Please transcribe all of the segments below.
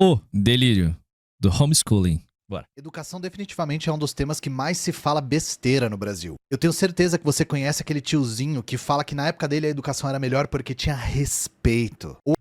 O delírio do homeschooling. Bora. Educação definitivamente é um dos temas que mais se fala besteira no Brasil. Eu tenho certeza que você conhece aquele tiozinho que fala que na época dele a educação era melhor porque tinha respeito. Ou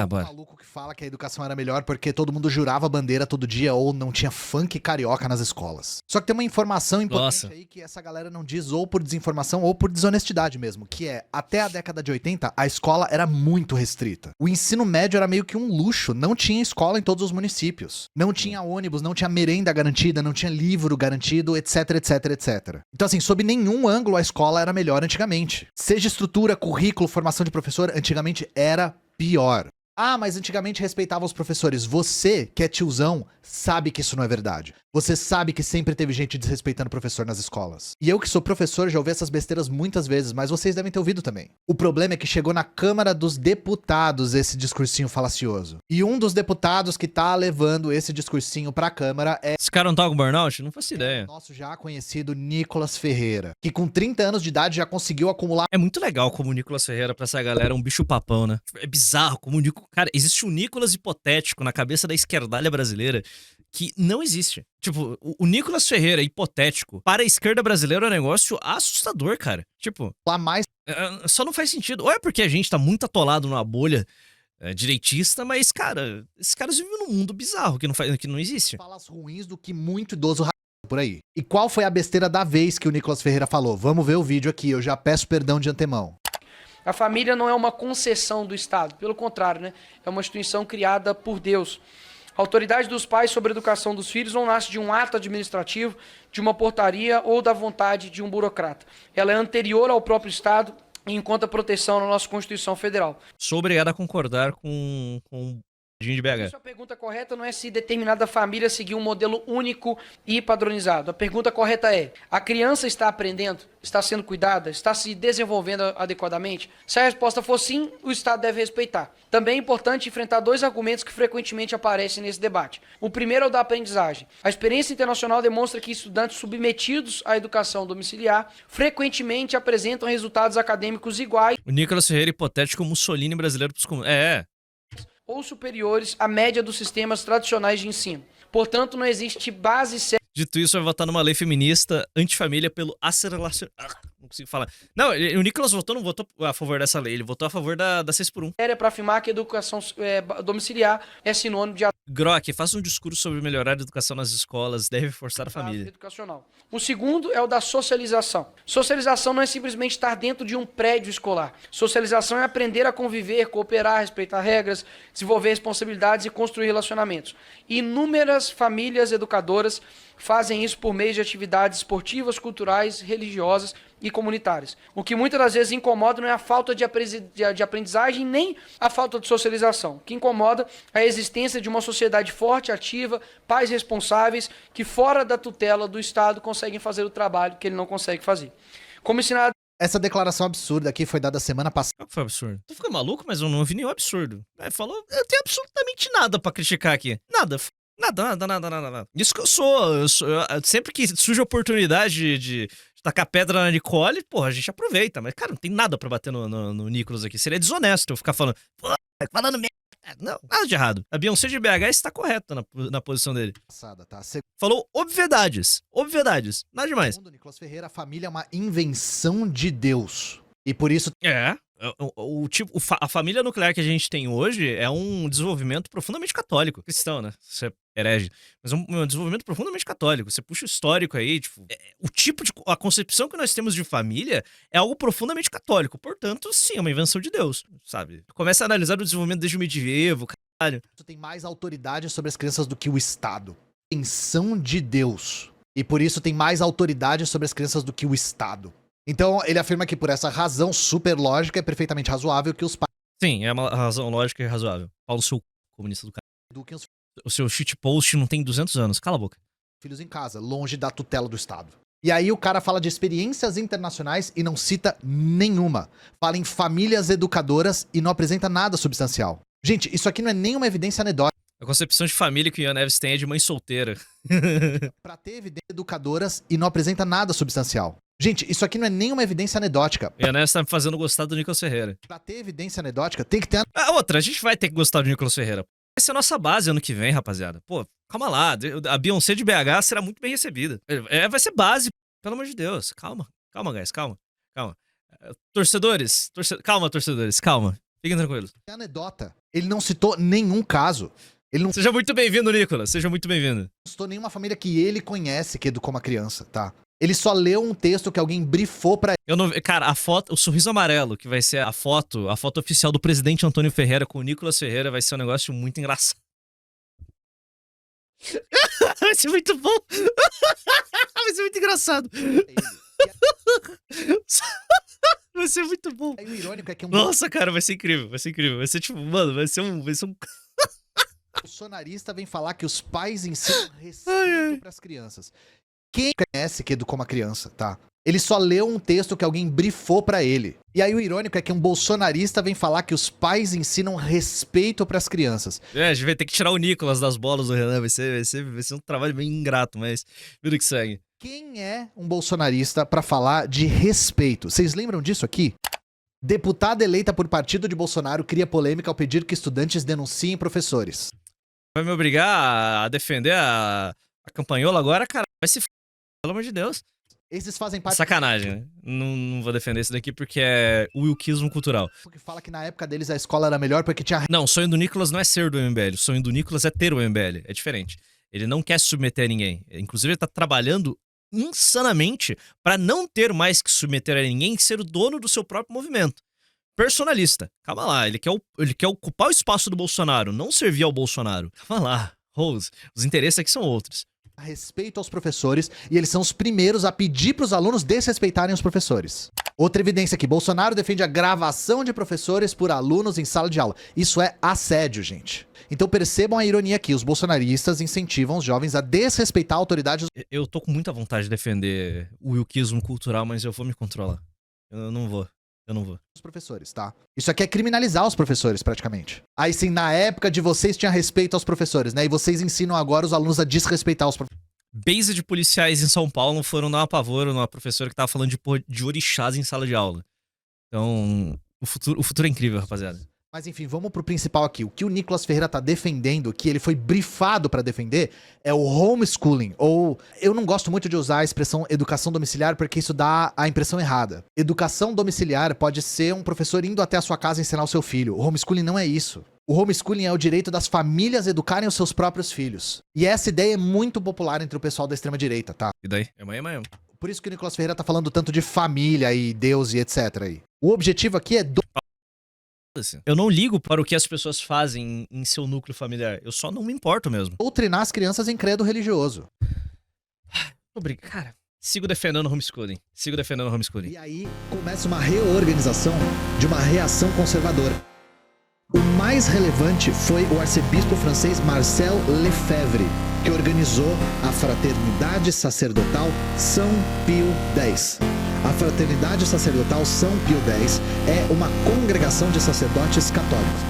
Bora. maluco que fala que a educação era melhor porque todo mundo jurava a bandeira todo dia ou não tinha funk carioca nas escolas. Só que tem uma informação importante aí que essa galera não diz ou por desinformação ou por desonestidade mesmo, que é, até a década de 80, a escola era muito restrita. O ensino médio era meio que um luxo, não tinha escola em todos os municípios. Não tinha ônibus, não tinha merenda garantida, não tinha livro garantido, etc, etc, etc. Então assim, sob nenhum ângulo a escola era melhor antigamente. Seja estrutura, currículo, formação de professor, antigamente era pior. Ah, mas antigamente respeitavam os professores. Você, que é tiozão, sabe que isso não é verdade. Você sabe que sempre teve gente desrespeitando o professor nas escolas. E eu que sou professor já ouvi essas besteiras muitas vezes, mas vocês devem ter ouvido também. O problema é que chegou na Câmara dos Deputados esse discursinho falacioso. E um dos deputados que tá levando esse discursinho pra Câmara é... Esse cara não tá com burnout? Não faço ideia. o nosso já conhecido Nicolas Ferreira, que com 30 anos de idade já conseguiu acumular... É muito legal como o Nicolas Ferreira pra essa galera é um bicho papão, né? É bizarro como o Nicolas... Cara, existe um Nicolas hipotético na cabeça da esquerdalha brasileira que não existe. Tipo, o Nicolas Ferreira hipotético para a esquerda brasileira é um negócio assustador, cara. Tipo, lá mais... só não faz sentido. Ou é porque a gente tá muito atolado numa bolha direitista, mas, cara, esses caras vivem num mundo bizarro que não existe. falas ruins do que muito idoso por aí. E qual foi a besteira da vez que o Nicolas Ferreira falou? Vamos ver o vídeo aqui, eu já peço perdão de antemão. A família não é uma concessão do Estado, pelo contrário, né? É uma instituição criada por Deus. A autoridade dos pais sobre a educação dos filhos não nasce de um ato administrativo, de uma portaria ou da vontade de um burocrata. Ela é anterior ao próprio Estado e encontra proteção na nossa Constituição Federal. Sou obrigado a concordar com o de BH. Isso, a pergunta correta não é se determinada família seguir um modelo único e padronizado. A pergunta correta é: a criança está aprendendo? Está sendo cuidada? Está se desenvolvendo adequadamente? Se a resposta for sim, o Estado deve respeitar. Também é importante enfrentar dois argumentos que frequentemente aparecem nesse debate. O primeiro é o da aprendizagem. A experiência internacional demonstra que estudantes submetidos à educação domiciliar frequentemente apresentam resultados acadêmicos iguais O Nicolas Ferreira hipotético Mussolini brasileiro pros comuns. ou superiores à média dos sistemas tradicionais de ensino. Portanto, não existe base certa. Dito isso, vai votar numa lei feminista antifamília pelo aceleração. Não consigo falar. Não, o Nicolas não votou a favor dessa lei, ele votou a favor da 6x1. Para afirmar que a educação domiciliar é sinônimo de Grok, faça um discurso sobre melhorar a educação nas escolas, deve forçar a família. educacional. O segundo é o da socialização. Socialização não é simplesmente estar dentro de um prédio escolar. Socialização é aprender a conviver, cooperar, respeitar regras, desenvolver responsabilidades e construir relacionamentos. Inúmeras famílias educadoras fazem isso por meio de atividades esportivas, culturais, religiosas e comunitárias. O que muitas das vezes incomoda não é a falta de aprendizagem nem a falta de socialização. O que incomoda é a existência de uma sociedade forte, ativa, pais responsáveis que fora da tutela do Estado conseguem fazer o trabalho que ele não consegue fazer. Como ensinado... Essa declaração absurda aqui foi dada semana passada. Qual que foi o absurdo? Tu ficou maluco, mas eu não ouvi nenhum absurdo. Falou, eu tenho absolutamente nada pra criticar aqui. Nada. Nada. Isso que eu sou. Sempre que surge a oportunidade de tacar pedra na Nicole, porra, a gente aproveita. Mas, cara, não tem nada pra bater no Nicolas aqui. Seria desonesto eu ficar falando, pô, falando merda. Não, nada de errado. A Beyoncé de BH está correta na posição dele. Tá? Falou obviedades. Nada demais. Segundo Nicolas Ferreira, a família é uma invenção de Deus. E por isso... A família nuclear que a gente tem hoje é um desenvolvimento profundamente católico. Cristão, né? Você é herege. Mas é um desenvolvimento profundamente católico. Você puxa o histórico aí, tipo... A concepção que nós temos de família é algo profundamente católico. Portanto, sim, é uma invenção de Deus, sabe? Começa a analisar o desenvolvimento desde o medievo, caralho. Isso tem mais autoridade sobre as crianças do que o Estado. Invenção de Deus. E por isso tem mais autoridade sobre as crianças do que o Estado. Então, ele afirma que por essa razão super lógica é perfeitamente razoável que os pais... Sim, é uma razão lógica e razoável. Paulo, seu comunista do cara. eduquem os O seu shitpost não tem 200 anos. Cala a boca. filhos em casa, longe da tutela do Estado. E aí o cara fala de experiências internacionais e não cita nenhuma. Fala em famílias educadoras e não apresenta nada substancial. Gente, isso aqui não é nenhuma evidência anedótica. A concepção de família que o Ian Neves tem é de mãe solteira. Pra ter evidências educadoras e não apresenta nada substancial. Gente, isso aqui não é nenhuma evidência anedótica. O Ian Neves tá me fazendo gostar do Nicolas Ferreira. Pra ter evidência anedótica, tem que ter... A gente vai ter que gostar do Nicolas Ferreira. ser a nossa base ano que vem, rapaziada. Pô, calma lá. A Beyoncé de BH será muito bem recebida. Vai ser base, pelo amor de Deus. Calma, guys, calma. Torcedores, calma, torcedores, calma. Fiquem tranquilos. É anedota. Ele não citou nenhum caso. Ele não Seja muito bem-vindo, Nicolas. Seja muito bem-vindo. citou nenhuma família que ele conhece que educou uma criança, tá? Ele só leu um texto que alguém brifou pra Eu não, cara, a foto, o sorriso amarelo, que vai ser a foto oficial do presidente Antônio Ferreira com o Nicolas Ferreira, vai ser um negócio muito engraçado. Vai ser muito bom. Vai ser muito engraçado. Vai ser muito bom. Aí o irônico é que Nossa, cara, vai ser incrível, vai ser incrível. Vai ser tipo, mano, vai ser um bolsonarista vem falar que os pais ensinam respeito pras crianças. Quem conhece que educou uma criança, tá? Ele só leu um texto que alguém brifou pra ele. E aí o irônico é que um bolsonarista vem falar que os pais ensinam respeito pras crianças. a gente vai ter que tirar o Nicolas das bolas do Renan, vai ser um trabalho bem ingrato, mas vida que segue. Quem é um bolsonarista pra falar de respeito? Vocês lembram disso aqui? Deputada eleita por partido de Bolsonaro cria polêmica ao pedir que estudantes denunciem professores. Vai me obrigar a defender a campanhola agora, cara? Vai se pelo amor de Deus. Esses fazem parte... Sacanagem, né? Não vou defender isso daqui porque é o wilkismo cultural. Que fala que na época deles a escola era melhor porque tinha... Não, o sonho do Nicolas não é ser do MBL. O sonho do Nicolas é ter o MBL. É diferente. Ele não quer se submeter a ninguém. Inclusive, ele tá trabalhando insanamente pra não ter mais que submeter a ninguém e ser o dono do seu próprio movimento. Personalista. Calma lá. Ele quer ocupar o espaço do Bolsonaro, não servir ao Bolsonaro. Calma lá. Rose, os interesses aqui são outros. Respeito aos professores e eles são os primeiros a pedir pros alunos desrespeitarem os professores. Outra evidência aqui, Bolsonaro defende a gravação de professores por alunos em sala de aula. Isso é assédio, gente. Então percebam a ironia aqui, os bolsonaristas incentivam os jovens a desrespeitar a autoridade. Eu tô com muita vontade de defender o wilkismo cultural, mas eu vou me controlar. Eu não vou. Os professores, tá? Isso aqui é criminalizar os professores, praticamente. Aí sim, na época de vocês tinha respeito aos professores, né? E vocês ensinam agora os alunos a desrespeitar os professores. Base de policiais em São Paulo foram dar um apavoro numa professora que tava falando de orixás em sala de aula. Então, o futuro é incrível, rapaziada. Mas enfim, vamos pro principal aqui. O que o Nicolas Ferreira tá defendendo, que ele foi brifado pra defender, é o homeschooling. Ou, eu não gosto muito de usar a expressão educação domiciliar porque isso dá a impressão errada. Educação domiciliar pode ser um professor indo até a sua casa ensinar o seu filho. O homeschooling não é isso. O homeschooling é o direito das famílias educarem os seus próprios filhos. E essa ideia é muito popular entre o pessoal da extrema-direita, tá? E daí? É amanhã. Por isso que o Nicolas Ferreira tá falando tanto de família e Deus e etc. aí. O objetivo aqui é... Eu não ligo para o que as pessoas fazem em seu núcleo familiar. Eu só não me importo mesmo. doutrinar as crianças em credo religioso. Obrigado. Cara, sigo defendendo o homeschooling. E aí começa uma reorganização de uma reação conservadora. O mais relevante foi o arcebispo francês Marcel Lefebvre, que organizou a Fraternidade Sacerdotal São Pio X. A Fraternidade Sacerdotal São Pio X é uma congregação de sacerdotes católicos,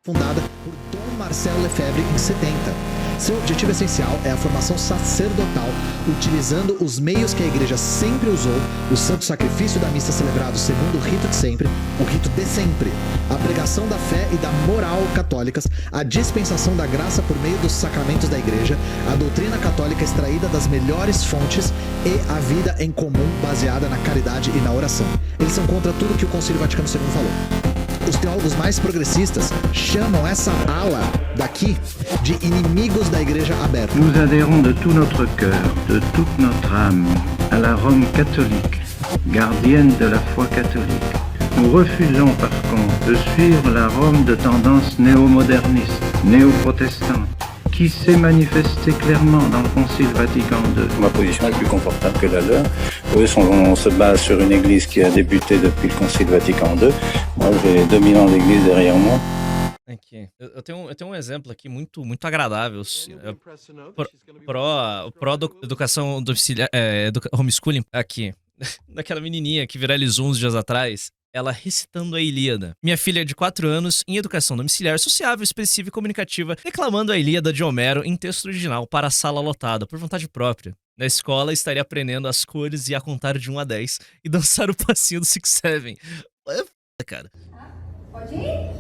fundada por Dom Marcel Lefebvre em 70. Seu objetivo essencial é a formação sacerdotal, utilizando os meios que a igreja sempre usou, o santo sacrifício da missa celebrado segundo o rito de sempre, o rito de sempre, a pregação da fé e da moral católicas, a dispensação da graça por meio dos sacramentos da igreja, a doutrina católica extraída das melhores fontes e a vida em comum baseada na caridade e na oração. Eles são contra tudo que o Concílio Vaticano II falou. Os teólogos mais progressistas chamam essa ala daqui de inimigos da igreja aberta. Nous adhérons de tout notre cœur, de toute notre âme, à la Rome catholique, gardienne de la foi catholique. Nous refusons par contre de suivre la Rome de tendance néo-moderniste, néo-protestante, qui s'est manifestée clairement dans le Concile Vatican II. Ma position est plus confortable que la leur. Eux, on se base sur une église qui a débuté depuis le Concile Vatican II. Moi, j'ai 2000 ans d'église derrière moi. Aqui. Eu tenho um exemplo aqui muito agradável. Educação domiciliar, homeschooling aqui. Daquela menininha que viralizou uns dias atrás. Ela recitando a Ilíada. Minha filha de 4 anos, em educação domiciliar sociável, expressiva e comunicativa, declamando a Ilíada de Homero em texto original para a sala lotada, por vontade própria. Na escola, estaria aprendendo as cores e a contar de 1 a 10 e dançar o passinho do Six Seven. É foda, cara. Pode ir?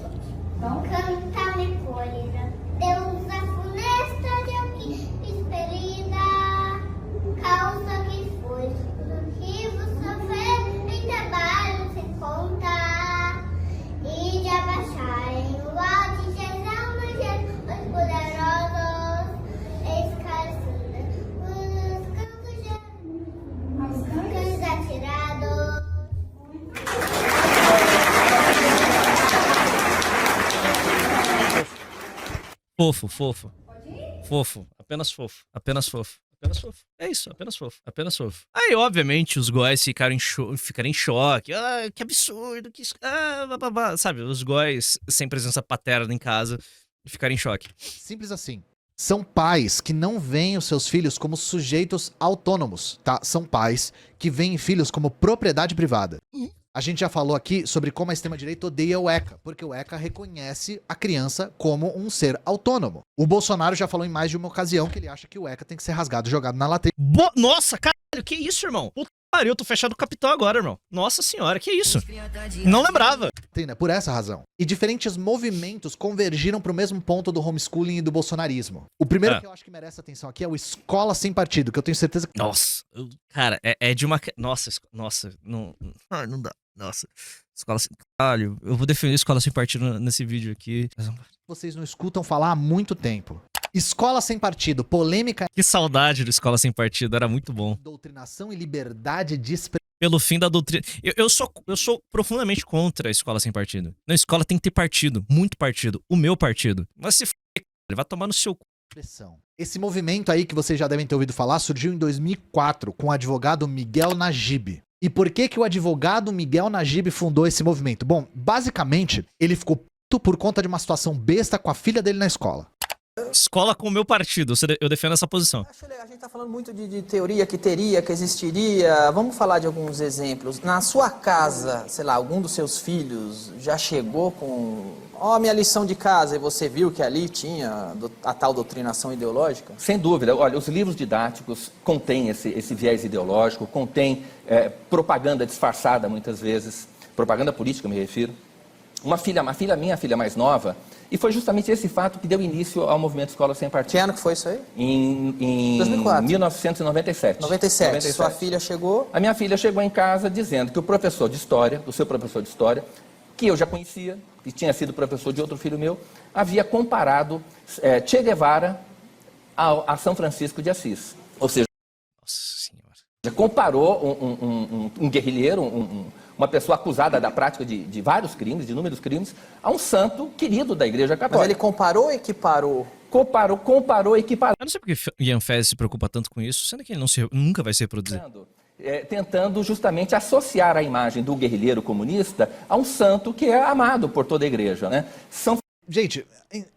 Vamos cantar, né, cores. Deus da funesta deu que expelida, causa que foi motivo sofrer em trabalho sem conta, e de abaixarem o alto de Jesus, os poderosos, escarcendo os campos atirados. Fofo, fofo. Fofo. Apenas fofo. Apenas fofo. Apenas fofo. É isso, apenas fofo. Apenas fofo. Aí, obviamente, os góis ficaram em choque. Ah, que absurdo. Que... Ah, bababá. Sabe, os góis sem presença paterna em casa ficaram em choque. Simples assim. São pais que não veem os seus filhos como sujeitos autônomos, tá? São pais que veem filhos como propriedade privada. A gente já falou aqui sobre como a extrema-direita odeia o ECA, porque o ECA reconhece a criança como um ser autônomo. O Bolsonaro já falou em mais de uma ocasião que ele acha que o ECA tem que ser rasgado e jogado na latrina. Nossa, caralho, que isso, irmão? Puta que pariu, eu tô fechado o capitão agora, irmão. Nossa senhora, que isso? Não lembrava. Né? Por essa razão. E diferentes movimentos convergiram pro mesmo ponto do homeschooling e do bolsonarismo. O primeiro que eu acho que merece atenção aqui é o Escola Sem Partido, que eu tenho certeza que... Nossa, cara, é de uma... Nossa, não dá. Nossa, escola sem... Caralho, eu vou defender a escola sem partido nesse vídeo aqui. Vocês não escutam falar há muito tempo. Escola Sem Partido, polêmica... Que saudade do Escola Sem Partido, era muito bom. Doutrinação e liberdade de expressão. Pelo fim da doutrina... Eu sou profundamente contra a Escola Sem Partido. Na escola tem que ter partido, muito partido. O meu partido. Mas se f... vai tomar no seu cu. Esse movimento aí que vocês já devem ter ouvido falar surgiu em 2004 com o advogado Miguel Najib. E por que que o advogado Miguel Najib fundou esse movimento? Bom, basicamente, ele ficou puto por conta de uma situação besta com a filha dele na escola. Escola com o meu partido, eu defendo essa posição. A gente tá falando muito de teoria que teria, que existiria. Vamos falar de alguns exemplos. Na sua casa, sei lá, algum dos seus filhos já chegou com... Ó, minha lição de casa, e você viu que ali tinha a tal doutrinação ideológica? Sem dúvida. Olha, os livros didáticos contêm esse viés ideológico, contêm propaganda disfarçada, muitas vezes, propaganda política, me refiro. Minha filha mais nova, e foi justamente esse fato que deu início ao movimento Escola Sem Partido. Que ano que foi isso aí? Em 2004. 1997. 97. Sua filha chegou? A minha filha chegou em casa dizendo que o professor de história, o seu professor de história, que eu já conhecia, que tinha sido professor de outro filho meu, havia comparado Che Guevara a São Francisco de Assis. Ou seja, comparou um guerrilheiro, uma pessoa acusada da prática de vários crimes, de inúmeros crimes, a um santo querido da Igreja Católica. Mas ele comparou ou equiparou? Comparou, equiparou. Eu não sei porque Ian Fez se preocupa tanto com isso, sendo que ele nunca vai se reproduzir. Tentando justamente associar a imagem do guerrilheiro comunista a um santo que é amado por toda a igreja, né? Gente,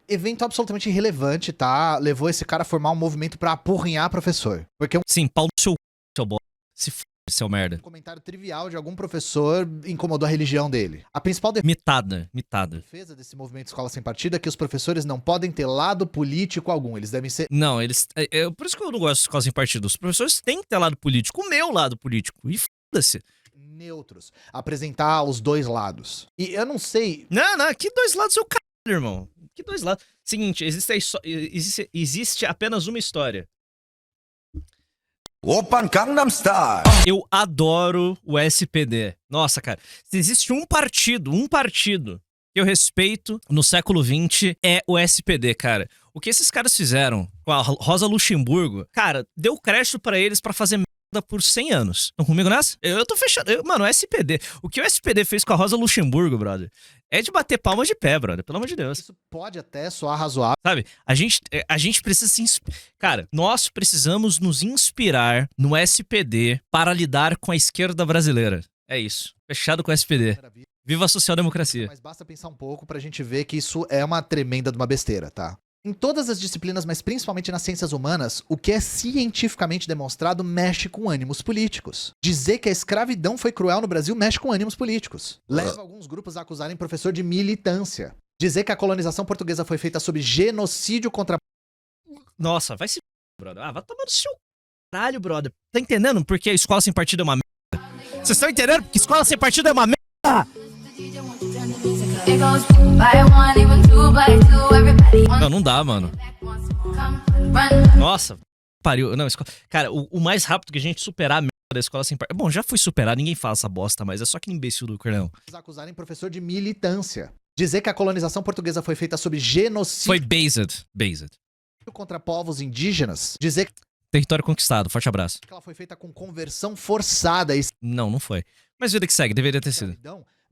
evento absolutamente irrelevante, tá? Levou esse cara a formar um movimento pra apurrinhar professor. Porque Sim, pau no seu bosta. Se f***, seu merda. Um comentário trivial de algum professor incomodou a religião dele. A principal Mitada. defesa desse movimento Escola Sem Partido é que os professores não podem ter lado político algum. Eles devem ser... Não, eles... por isso que eu não gosto de Escola Sem Partido. Os professores têm que ter lado político. O meu lado político. E foda-se. Neutros. Apresentar os dois lados. E eu não sei... Não. Que dois lados é o caralho, irmão. Que dois lados? Seguinte, existe apenas uma história. Open Gangnam Style. Eu adoro o SPD. Nossa, cara. Se existe um partido que eu respeito no século XX, é o SPD, cara. O que esses caras fizeram com a Rosa Luxemburgo, cara, deu crédito pra eles pra fazer merda por 100 anos. Estão comigo nessa? Eu tô fechado. Mano, o SPD. O que o SPD fez com a Rosa Luxemburgo, brother, é de bater palmas de pé, brother. Pelo amor de Deus. Isso pode até soar razoável. Sabe, a gente precisa se inspirar. Cara, nós precisamos nos inspirar no SPD para lidar com a esquerda brasileira. É isso. Fechado com o SPD. Viva a social-democracia. Mas basta pensar um pouco pra gente ver que isso é uma tremenda de uma besteira, tá? Em todas as disciplinas, mas principalmente nas ciências humanas, o que é cientificamente demonstrado mexe com ânimos políticos. Dizer que a escravidão foi cruel no Brasil mexe com ânimos políticos. Leva alguns grupos a acusarem professor de militância. Dizer que a colonização portuguesa foi feita sob genocídio contra... Nossa, vai se... brother. Ah, vai tomar no seu caralho, brother. Tá entendendo porque a Escola Sem Partido é uma merda? Vocês estão entendendo porque a Escola Sem Partido é uma merda? Não dá, mano. Nossa, pariu. Não, cara, o mais rápido que a gente superar a merda da escola sem par... Bom, já foi superado, ninguém fala essa bosta, mas é só que imbecil do Cornel. Acusarem professor de militância. Dizer que a colonização portuguesa foi feita sob genocídio. Foi based. Contra povos indígenas. Dizer que território conquistado, forte abraço. ela foi feita com conversão forçada. Não foi. Mas vida que segue, deveria ter sido.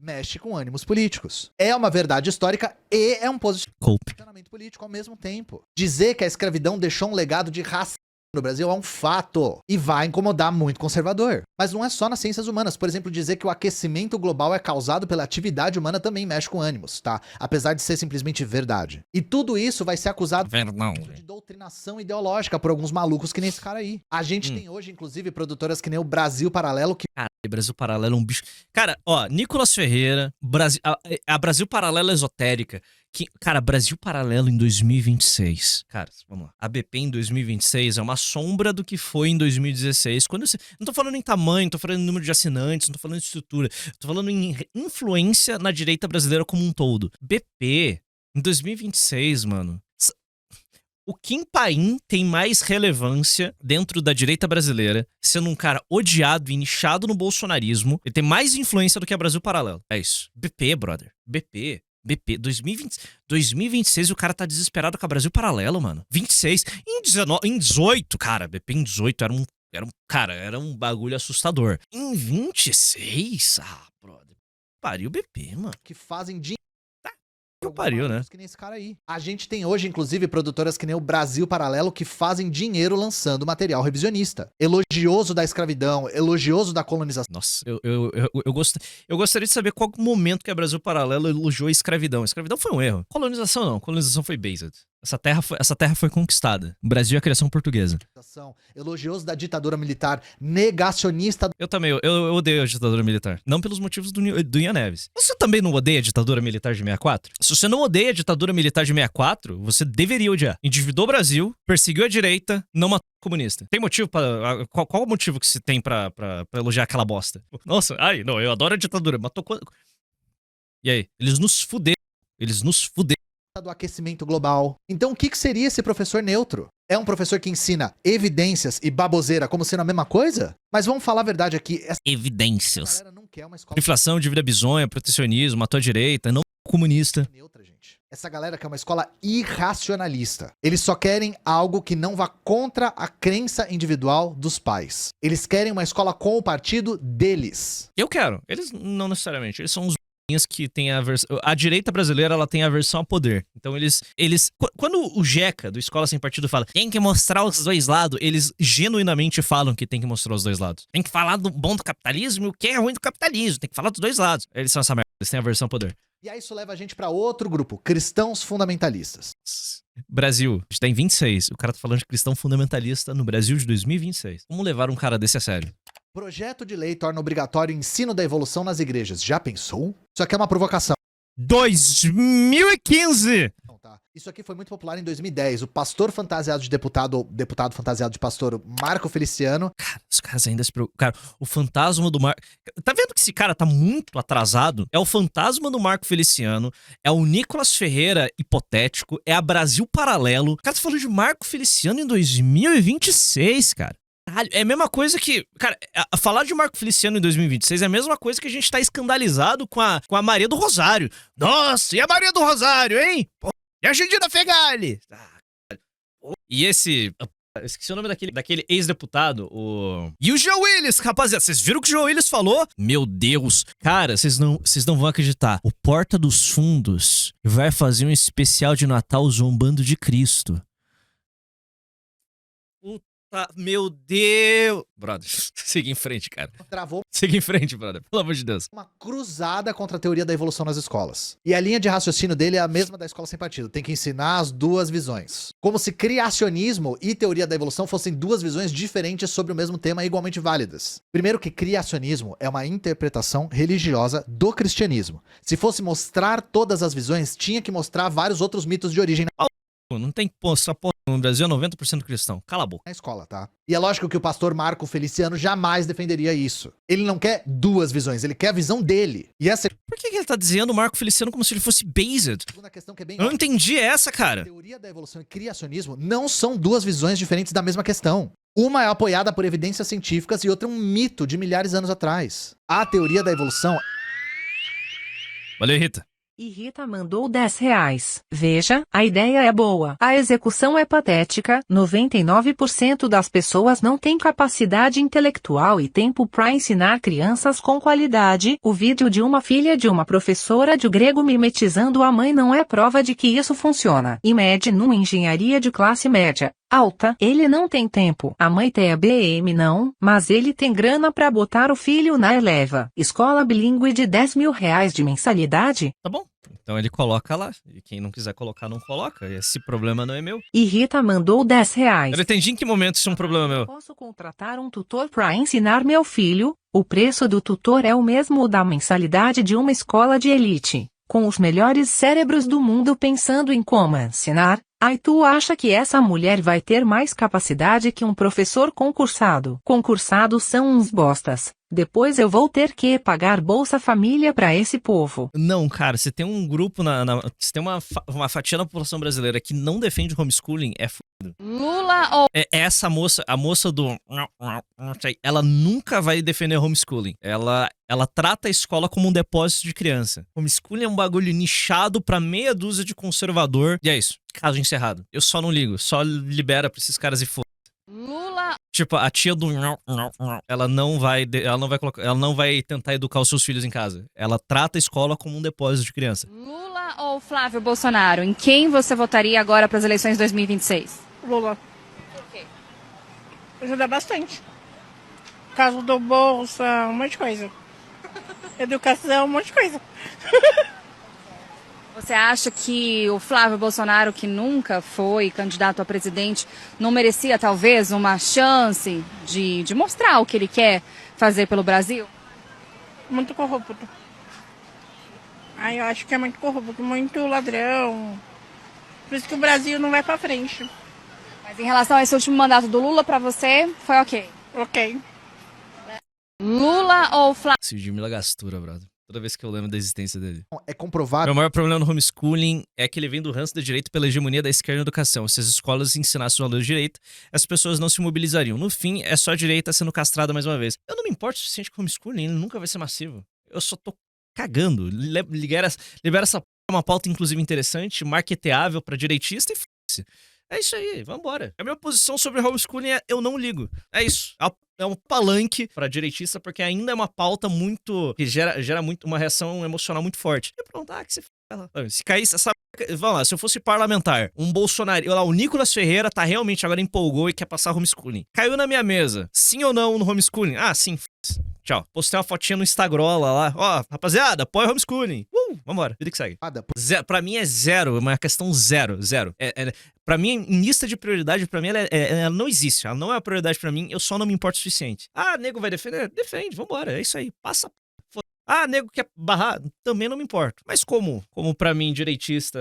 Mexe com ânimos políticos. É uma verdade histórica e é um posicionamento político ao mesmo tempo. Dizer que a escravidão deixou um legado de racismo no Brasil é um fato e vai incomodar muito conservador. Mas não é só nas ciências humanas. Por exemplo, dizer que o aquecimento global é causado pela atividade humana também mexe com ânimos, tá? Apesar de ser simplesmente verdade. E tudo isso vai ser acusado de doutrinação ideológica por alguns malucos que nem esse cara aí. A gente tem hoje, inclusive, produtoras que nem o Brasil Paralelo que... Cara, Brasil Paralelo é um bicho... Cara, ó, Nicolas Ferreira, a Brasil Paralelo esotérica... Cara, Brasil Paralelo em 2026. Cara, vamos lá. A BP em 2026 é uma sombra do que foi em 2016. Não tô falando em tamanho, não tô falando em número de assinantes, não tô falando em estrutura. Tô falando em influência na direita brasileira como um todo. BP, em 2026, mano... O Kim Paim tem mais relevância dentro da direita brasileira, sendo um cara odiado e nichado no bolsonarismo. Ele tem mais influência do que a Brasil Paralelo. É isso. BP, brother. BP, 2026 o cara tá desesperado com a Brasil Paralelo, mano. 26, em 18, cara, BP em 18 era um bagulho assustador. Em 26, brother, pariu BP, mano. Que fazem dinheiro. Que pariu, né? Que nem esse cara aí. A gente tem hoje, inclusive, produtoras que nem o Brasil Paralelo que fazem dinheiro lançando material revisionista. Elogioso da escravidão, elogioso da colonização. Nossa, eu gostaria de saber qual momento que a Brasil Paralelo elogiou a escravidão. A escravidão foi um erro. Colonização não, colonização foi based. Essa terra foi conquistada. O Brasil é a criação portuguesa. Elogioso da ditadura militar, negacionista... Eu também, eu odeio a ditadura militar. Não pelos motivos do Ian Neves. Você também não odeia a ditadura militar de 64? Se você não odeia a ditadura militar de 64, você deveria odiar. Endividou o Brasil, perseguiu a direita, não matou o comunista. Tem motivo pra... Qual o motivo que se tem pra elogiar aquela bosta? Nossa, não, eu adoro a ditadura. Matou... E aí? Eles nos fuderam. Do aquecimento global. Então o que seria esse professor neutro? É um professor que ensina evidências e baboseira como sendo a mesma coisa? Mas vamos falar a verdade aqui. Evidências. Não quer uma escola... Inflação, dívida bizonha, protecionismo, matou a direita, não comunista. Neutra, gente. Essa galera quer uma escola irracionalista. Eles só querem algo que não vá contra a crença individual dos pais. Eles querem uma escola com o partido deles. Eu quero. Eles não necessariamente. Eles são os que tem a direita brasileira, ela tem aversão ao poder. Então eles quando o Jeca do Escola Sem Partido fala tem que mostrar os dois lados, eles genuinamente falam que tem que mostrar os dois lados. Tem que falar do bom do capitalismo e o que é ruim do capitalismo, tem que falar dos dois lados. Eles são essa merda, eles têm aversão ao poder. E aí isso leva a gente pra outro grupo, cristãos fundamentalistas. Brasil, a gente tá em 26, o cara tá falando de cristão fundamentalista no Brasil de 2026. Vamos levar um cara desse a sério. Projeto de lei torna obrigatório o ensino da evolução nas igrejas. Já pensou? Isso aqui é uma provocação. 2015! Não, tá. Isso aqui foi muito popular em 2010. O pastor fantasiado de deputado fantasiado de pastor Marco Feliciano. Cara, os caras ainda se preocupam. Cara, o fantasma do Marco... Tá vendo que esse cara tá muito atrasado? É o fantasma do Marco Feliciano, é o Nicolas Ferreira hipotético, é a Brasil Paralelo. O cara tá falando de Marco Feliciano em 2026, cara. É a mesma coisa que... Cara, falar de Marco Feliciano em 2026 é a mesma coisa que a gente tá escandalizado com a Maria do Rosário. Nossa, e a Maria do Rosário, hein? Pô, e a Jandira Fegali? E esse... Eu esqueci o nome daquele ex-deputado, o... E o Joe Willis, rapaziada, vocês viram o que o Joe Willis falou? Meu Deus. Cara, vocês não vão acreditar. O Porta dos Fundos vai fazer um especial de Natal zombando de Cristo. Meu Deus! Brother, siga em frente, cara. Travou. Siga em frente, brother. Pelo amor de Deus. Uma cruzada contra a teoria da evolução nas escolas. E a linha de raciocínio dele é a mesma da Escola Sem Partido. Tem que ensinar as duas visões. Como se criacionismo e teoria da evolução fossem duas visões diferentes sobre o mesmo tema igualmente válidas. Primeiro que criacionismo é uma interpretação religiosa do cristianismo. Se fosse mostrar todas as visões, tinha que mostrar vários outros mitos de origem. Não tem só no Brasil é 90% cristão. Cala a boca. Na escola, tá? E é lógico que o pastor Marco Feliciano jamais defenderia isso. Ele não quer duas visões, ele quer a visão dele. E essa... Por que ele tá dizendo o Marco Feliciano como se ele fosse based? segunda questão que é bem... Eu não entendi essa, cara. A teoria da evolução e criacionismo não são duas visões diferentes da mesma questão. Uma é apoiada por evidências científicas e outra é um mito de milhares de anos atrás. A teoria da evolução... Valeu, Rita. E Rita mandou R$10. Veja, a ideia é boa. A execução é patética. 99% das pessoas não têm capacidade intelectual e tempo para ensinar crianças com qualidade. O vídeo de uma filha de uma professora de grego mimetizando a mãe não é prova de que isso funciona. E mede numa engenharia de classe média alta, ele não tem tempo. A mãe tem a BM não, mas ele tem grana pra botar o filho na Eleva. Escola bilíngue de R$10.000 de mensalidade? Tá bom. Então ele coloca lá. E quem não quiser colocar, não coloca. Esse problema não é meu. E Rita mandou R$10. Eu não entendi em que momento isso é um problema meu. Posso contratar um tutor pra ensinar meu filho? O preço do tutor é o mesmo da mensalidade de uma escola de elite, com os melhores cérebros do mundo pensando em como ensinar. Aí tu acha que essa mulher vai ter mais capacidade que um professor concursado? Concursados são uns bostas. Depois eu vou ter que pagar Bolsa Família pra esse povo. Não, cara, se tem um grupo se tem uma fatia da população brasileira que não defende homeschooling, é fudido. Lula ou... Essa moça, a moça do... Ela nunca vai defender homeschooling. Ela trata a escola como um depósito de criança. Homeschooling é um bagulho nichado pra meia dúzia de conservador. E é isso. Caso encerrado. Eu só não ligo. Só libera pra esses caras e foda. Lula... Tipo, a tia do... Ela não vai tentar educar os seus filhos em casa. Ela trata a escola como um depósito de criança. Lula ou Flávio Bolsonaro? Em quem você votaria agora para as eleições de 2026? Lula. Por quê? Ajuda bastante. Caso do Bolsa, um monte de coisa. Educação, um monte de coisa. Você acha que o Flávio Bolsonaro, que nunca foi candidato a presidente, não merecia talvez uma chance de mostrar o que ele quer fazer pelo Brasil? Muito corrupto. Eu acho que é muito corrupto, muito ladrão. Por isso que o Brasil não vai pra frente. Mas em relação a esse último mandato do Lula, pra você, foi ok? Ok. Lula ou Flávio? Esse Jimmy é gastura, brother. Toda vez que eu lembro da existência dele. É comprovado... Meu maior problema no homeschooling é que ele vem do ranço da direita pela hegemonia da esquerda na educação. Se as escolas ensinassem os valores de direita, as pessoas não se mobilizariam. No fim, é só a direita sendo castrada mais uma vez. Eu não me importo o suficiente com o homeschooling, ele nunca vai ser massivo. Eu só tô cagando. Libera essa uma pauta, inclusive, interessante, marketeável pra direitista e f***se. É isso aí, vambora. A minha posição sobre homeschooling é eu não ligo. É isso. É um palanque pra direitista, porque ainda é uma pauta muito... que gera muito uma reação emocional muito forte. E pronto, que se f***. Se caísse, vamos lá, se eu fosse parlamentar, um Bolsonaro, o Nicolas Ferreira realmente agora empolgou e quer passar homeschooling. Caiu na minha mesa, sim ou não no homeschooling? Sim, tchau. Postei uma fotinha no Instagram lá, rapaziada, apoia homeschooling. Vambora, vida que segue. Pra mim é zero, é uma questão zero. Pra mim, em lista de prioridade, pra mim ela não existe, ela não é uma prioridade pra mim, eu só não me importo o suficiente. Nego vai defender? Defende, vambora, é isso aí, passa. Nego quer barrar? Também não me importo. Mas como pra mim, direitista,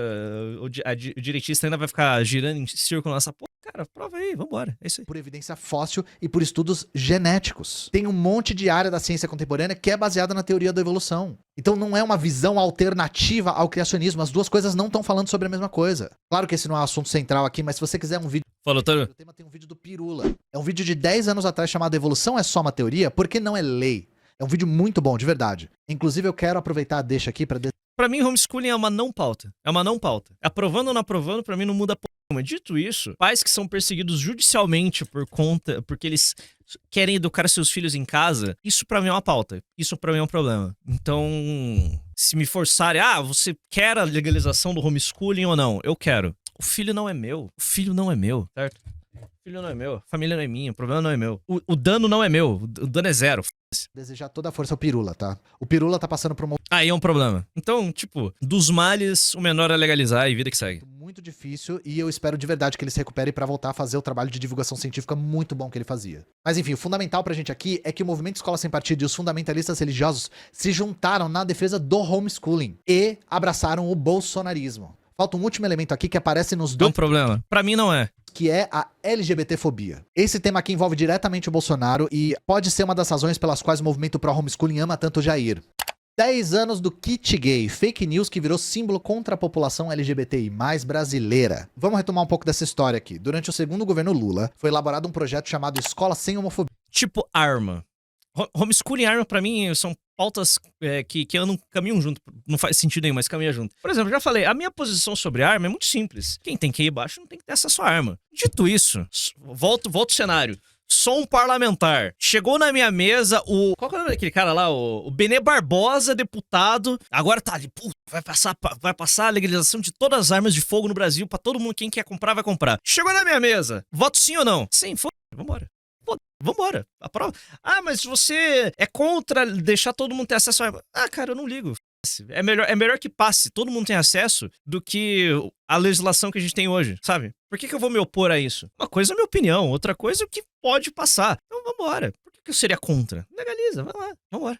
o direitista ainda vai ficar girando em círculo nessa porra? Cara, prova aí, vambora. É isso aí. Por evidência fóssil e por estudos genéticos. Tem um monte de área da ciência contemporânea que é baseada na teoria da evolução. Então não é uma visão alternativa ao criacionismo. As duas coisas não estão falando sobre a mesma coisa. Claro que esse não é o assunto central aqui, mas se você quiser um vídeo... Falou, Tano. O tema tem um vídeo do Pirula. É um vídeo de 10 anos atrás chamado Evolução é só uma teoria? Porque não é lei. É um vídeo muito bom, de verdade. Inclusive, eu quero aproveitar a deixa aqui pra... Pra mim, homeschooling é uma não pauta. É uma não pauta. Aprovando ou não aprovando, pra mim não muda porra nenhuma. Dito isso, pais que são perseguidos judicialmente porque eles querem educar seus filhos em casa, isso pra mim é uma pauta. Isso pra mim é um problema. Então, se me forçarem, você quer a legalização do homeschooling ou não? Eu quero. O filho não é meu. O filho não é meu, certo? O filho não é meu. A família não é minha. O problema não é meu. O dano não é meu. O dano é zero. Desejar toda a força ao Pirula, tá? O Pirula tá passando por uma... Aí é um problema. Então, tipo, dos males, o menor é legalizar e vida que segue. Muito difícil e eu espero de verdade que ele se recupere pra voltar a fazer o trabalho de divulgação científica muito bom que ele fazia. Mas enfim, o fundamental pra gente aqui é que o movimento Escola Sem Partido e os fundamentalistas religiosos se juntaram na defesa do homeschooling e abraçaram o bolsonarismo. Falta um último elemento aqui que aparece nos dois... É um problema. Pra mim não é. que é a LGBTfobia. Esse tema aqui envolve diretamente o Bolsonaro e pode ser uma das razões pelas quais o movimento pró-homeschooling ama tanto o Jair. 10 anos do kit gay, fake news que virou símbolo contra a população LGBTI mais brasileira. Vamos retomar um pouco dessa história aqui. Durante o segundo governo Lula, foi elaborado um projeto chamado Escola Sem Homofobia. Tipo arma. Homeschooling e arma, pra mim, são pautas que caminham junto. Não faz sentido nenhum, mas caminham junto. Por exemplo, já falei, a minha posição sobre arma é muito simples. Quem tem que ir baixo não tem que ter acesso à arma. Dito isso, volta o cenário. Sou um parlamentar. Chegou na minha mesa qual que é o nome daquele cara lá? O Benê Barbosa, deputado. Agora tá ali, puta, vai passar a legalização de todas as armas de fogo no Brasil pra todo mundo. Quem quer comprar, vai comprar. Chegou na minha mesa. Voto sim ou não? Sim, vambora. Vambora. Aprova. Ah, mas você é contra deixar todo mundo ter acesso à arma. Ah, cara, eu não ligo. É melhor que passe, todo mundo tem acesso, do que a legislação que a gente tem hoje, sabe? Por que eu vou me opor a isso? Uma coisa é a minha opinião, outra coisa é o que pode passar. Então vambora. Por que eu seria contra? Legaliza, vai lá, vambora.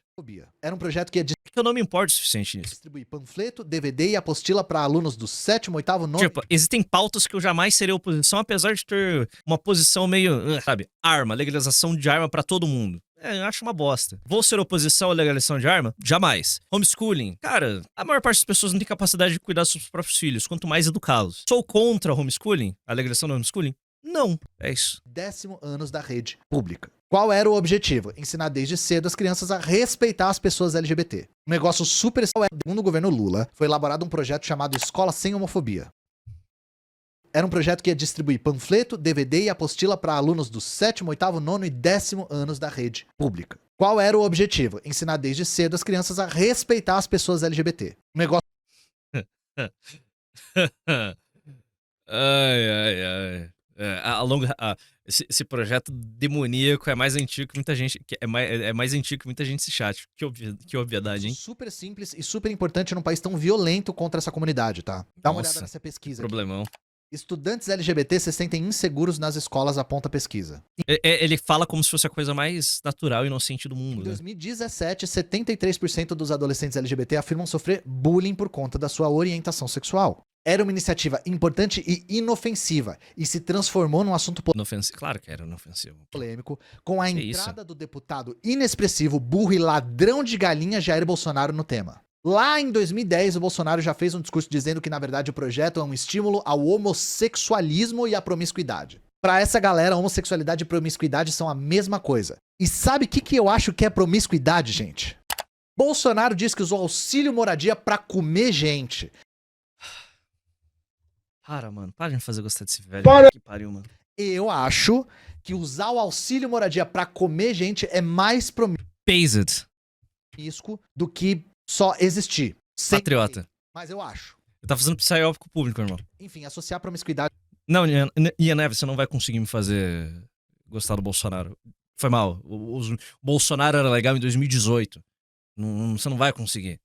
Era um projeto que ia que eu não me importo o suficiente nisso. distribuir panfleto, DVD e apostila para alunos do 7º, 8º, 9º... Tipo, existem pautas que eu jamais seria oposição, apesar de ter uma posição meio, sabe, arma, legalização de arma pra todo mundo. Eu acho uma bosta. Vou ser oposição à legalização de arma? Jamais. Homeschooling? Cara, a maior parte das pessoas não tem capacidade de cuidar dos seus próprios filhos, quanto mais educá-los. Sou contra homeschooling? A legalização do homeschooling? Não. É isso. 10º anos da rede pública. Qual era o objetivo? Ensinar desde cedo as crianças a respeitar as pessoas LGBT. Um negócio super... Segundo o governo Lula, foi elaborado um projeto chamado Escola Sem Homofobia. Era um projeto que ia distribuir panfleto, DVD e apostila para alunos do 7º, 8º, 9º e 10º anos da rede pública. Qual era o objetivo? Ensinar desde cedo as crianças a respeitar as pessoas LGBT. Um negócio... Ai. Esse projeto demoníaco é mais antigo que muita gente. É mais antigo que muita gente se chat. Que obviedade, hein? Super simples e super importante num país tão violento contra essa comunidade, tá? Dá uma olhada nessa pesquisa. Problemão. Aqui. Estudantes LGBT se sentem inseguros nas escolas, aponta a pesquisa. Ele fala como se fosse a coisa mais natural e inocente do mundo. Em 2017, 73% dos adolescentes LGBT afirmam sofrer bullying por conta da sua orientação sexual. Era uma iniciativa importante e inofensiva, e se transformou num assunto Claro que era inofensivo. Polêmico, com a entrada do deputado inexpressivo, burro e ladrão de galinha Jair Bolsonaro no tema. Lá em 2010, o Bolsonaro já fez um discurso dizendo que, na verdade, o projeto é um estímulo ao homossexualismo e à promiscuidade. Pra essa galera, homossexualidade e promiscuidade são a mesma coisa. E sabe o que eu acho que é promiscuidade, gente? Bolsonaro diz que usou auxílio moradia pra comer gente. Para de me fazer gostar desse velho. Que pariu, mano. Eu acho que usar o auxílio moradia pra comer gente é mais promíscuo do que só existir. Patriota. Mas eu acho. Tá fazendo psiópico público, irmão. Enfim, associar promiscuidade... Não, Ian Neves, você não vai conseguir me fazer gostar do Bolsonaro. Foi mal. O Bolsonaro era legal em 2018. Você não vai conseguir.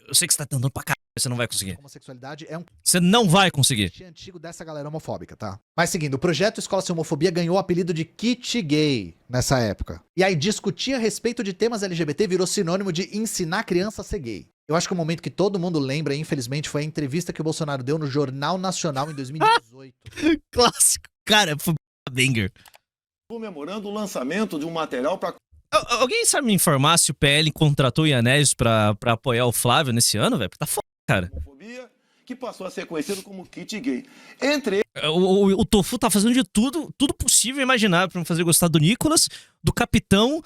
Eu sei que você tá tentando pra caralho, mas você não vai conseguir. Homossexualidade é um... Você não vai conseguir. Antigo dessa galera homofóbica, tá? Mas seguindo, o projeto Escola Sem Homofobia ganhou o apelido de kit gay nessa época. E aí discutir a respeito de temas LGBT virou sinônimo de ensinar criança a ser gay. Eu acho que o momento que todo mundo lembra, infelizmente, foi a entrevista que o Bolsonaro deu no Jornal Nacional em 2018. Clássico. Cara, foi banger. Comemorando o lançamento de um material para... Alguém sabe me informar se o PL contratou o Ianés pra apoiar o Flávio nesse ano, velho? Tá foda, cara. Homofobia, que passou a ser conhecido como kit gay. O Tofu tá fazendo de tudo possível e imaginável pra me fazer gostar do Nicolas, do Capitão,